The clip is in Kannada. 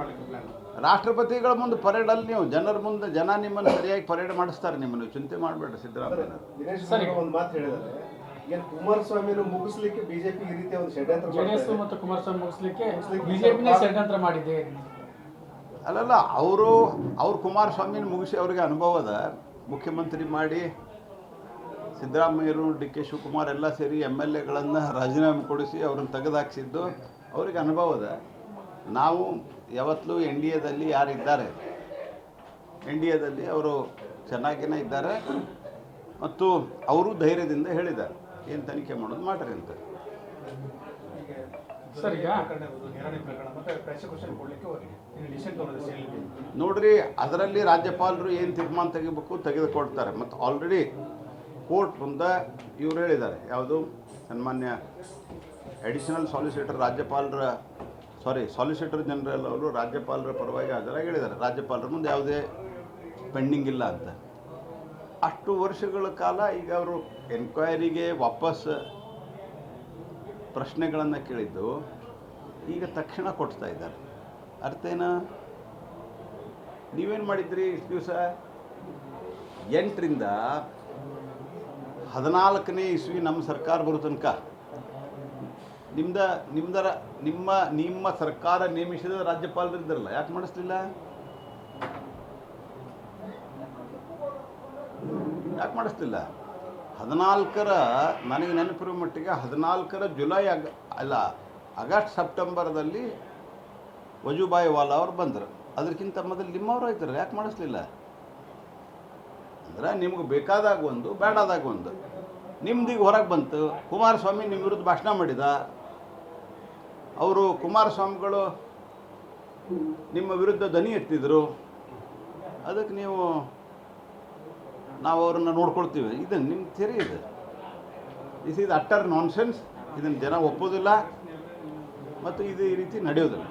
ಮಾಡಲಿಕ್ಕೆ ಪ್ಲಾನ್? ರಾಷ್ಟ್ರಪತಿಗಳ ಮುಂದೆ ಪರೇಡಲ್ಲಿ ನೀವು ಜನರ ಮುಂದೆ ಜನ ನಿಮ್ಮನ್ನು ಸರಿಯಾಗಿ ಪರೇಡ್ ಮಾಡಿಸ್ತಾರೆ. ನಿಮ್ಮನ್ನು ಚಿಂತೆ ಮಾಡಬೇಡ್ರಿ ಸಿದ್ದರಾಮಯ್ಯ. ದಿನೇಶ್ ಒಂದು ಮಾತು ಹೇಳಿದ್ದಾರೆ, ಏನು ಕುಮಾರಸ್ವಾಮಿನ ಮುಗಿಸ್ಲಿಕ್ಕೆ ಬಿಜೆಪಿ ಈ ರೀತಿಯ ಒಂದು ಷಡ್ಯಂತ್ರ ಜೆಡಿಎಸ್ ಮತ್ತು ಕುಮಾರಸ್ವಾಮಿ ಮುಗಿಸ್ಲಿಕ್ಕೆ ಬಿಜೆಪಿನೇ ಷಡ್ಯಂತ್ರ ಮಾಡಿದೆ. ಅಲ್ಲಲ್ಲ, ಅವರು ಕುಮಾರಸ್ವಾಮಿನ ಮುಗಿಸಿ ಅವ್ರಿಗೆ ಅನುಭವ ಅದ. ಮುಖ್ಯಮಂತ್ರಿ ಮಾಡಿ ಸಿದ್ದರಾಮಯ್ಯರು, ಡಿ ಕೆ ಶಿವಕುಮಾರ್ ಎಲ್ಲ ಸೇರಿ MLAಗಳನ್ನು ರಾಜೀನಾಮೆ ಕೊಡಿಸಿ ಅವ್ರನ್ನ ತೆಗೆದುಹಾಕಿಸಿದ್ದು ಅವ್ರಿಗೆ ಅನುಭವ ಅದ. ನಾವು ಯಾವತ್ತೂ NDAದಲ್ಲಿ ಯಾರಿದ್ದಾರೆ, NDAದಲ್ಲಿ ಅವರು ಚೆನ್ನಾಗೇ ಇದ್ದಾರೆ ಮತ್ತು ಅವರು ಧೈರ್ಯದಿಂದ ಹೇಳಿದ್ದಾರೆ ಏನು ತನಿಖೆ ಮಾಡೋದು ಮಾಡ್ರಿ ಅಂತ. ನೋಡ್ರಿ, ಅದರಲ್ಲಿ ರಾಜ್ಯಪಾಲರು ಏನು ತೀರ್ಮಾನ ತೆಗೆದುಕೊಳ್ತಾರೆ. ಮತ್ತು ಆಲ್ರೆಡಿ ಕೋರ್ಟ್ ಮುಂದೆ ಇವ್ರು ಹೇಳಿದ್ದಾರೆ, ಯಾವುದು ಸನ್ಮಾನ್ಯ ಅಡಿಷನಲ್ ಸಾಲಿಸಿಟರ್ ಜನರಲ್ ಅವರು ರಾಜ್ಯಪಾಲರ ಪರವಾಗಿ ಹಾಜರಾಗಿ ಹೇಳಿದ್ದಾರೆ, ರಾಜ್ಯಪಾಲರ ಮುಂದೆ ಯಾವುದೇ ಪೆಂಡಿಂಗ್ ಇಲ್ಲ ಅಂತ. ಅಷ್ಟು ವರ್ಷಗಳ ಕಾಲ ಈಗ ಅವರು ಎನ್ಕ್ವೈರಿಗೆ ವಾಪಸ್ ಪ್ರಶ್ನೆಗಳನ್ನು ಕೇಳಿದ್ದು ಈಗ ತಕ್ಷಣ ಕೊಡ್ತಾ ಇದ್ದಾರೆ. ಅರ್ಥ ಏನು? ನೀವೇನು ಮಾಡಿದ್ರಿ ಇಷ್ಟು ದಿವಸ? 8ರಿಂದ 14ನೇ ಇಸ್ವಿ ನಮ್ಮ ಸರ್ಕಾರ ಬರೋ ತನಕ ನಿಮ್ಮ ಸರ್ಕಾರ ನೇಮಿಸಿದ ರಾಜ್ಯಪಾಲರು ಇದ್ದಾರಲ್ಲ, ಯಾಕೆ ಮಾಡಿಸ್ಲಿಲ್ಲ? ಯಾಕೆ ಮಾಡಿಸ್ಲಿಲ್ಲ? 14ರ ನನಗೆ ನೆನಪಿರುವ ಮಟ್ಟಿಗೆ 14ರ ಜುಲೈ ಆಗಸ್ಟ್ ಸೆಪ್ಟೆಂಬರ್ದಲ್ಲಿ ವಜೂಭಾಯಿ ವಾಲಾ ಅವರು ಬಂದರು. ಅದಕ್ಕಿಂತ ಮೊದಲು ನಿಮ್ಮವರು ಆಯ್ತಾರೆ, ಯಾಕೆ ಮಾಡಿಸ್ಲಿಲ್ಲ? ಅಂದರೆ ನಿಮ್ಗೆ ಬೇಕಾದಾಗ ಒಂದು, ಬೇಡಾದಾಗ ಒಂದು. ನಿಮ್ದೀಗ ಹೊರಗೆ ಬಂತು, ಕುಮಾರಸ್ವಾಮಿ ನಿಮ್ಮ ವಿರುದ್ಧ ಭಾಷಣ ಮಾಡಿದ, ಅವರು ಕುಮಾರಸ್ವಾಮಿಗಳು ನಿಮ್ಮ ವಿರುದ್ಧ ಧ್ವನಿ ಎತ್ತಿದ್ರು, ಅದಕ್ಕೆ ನಾವು ಅವರನ್ನು ನೋಡ್ಕೊಳ್ತೀವಿ. ಇದು ನಿಮ್ಮ ಥಿಯರಿ ಇದೆ. This is utter nonsense. ಇದನ್ನು ಜನ ಒಪ್ಪೋದಿಲ್ಲ ಮತ್ತು ಇದು ಈ ರೀತಿ ನಡೆಯೋದಿಲ್ಲ.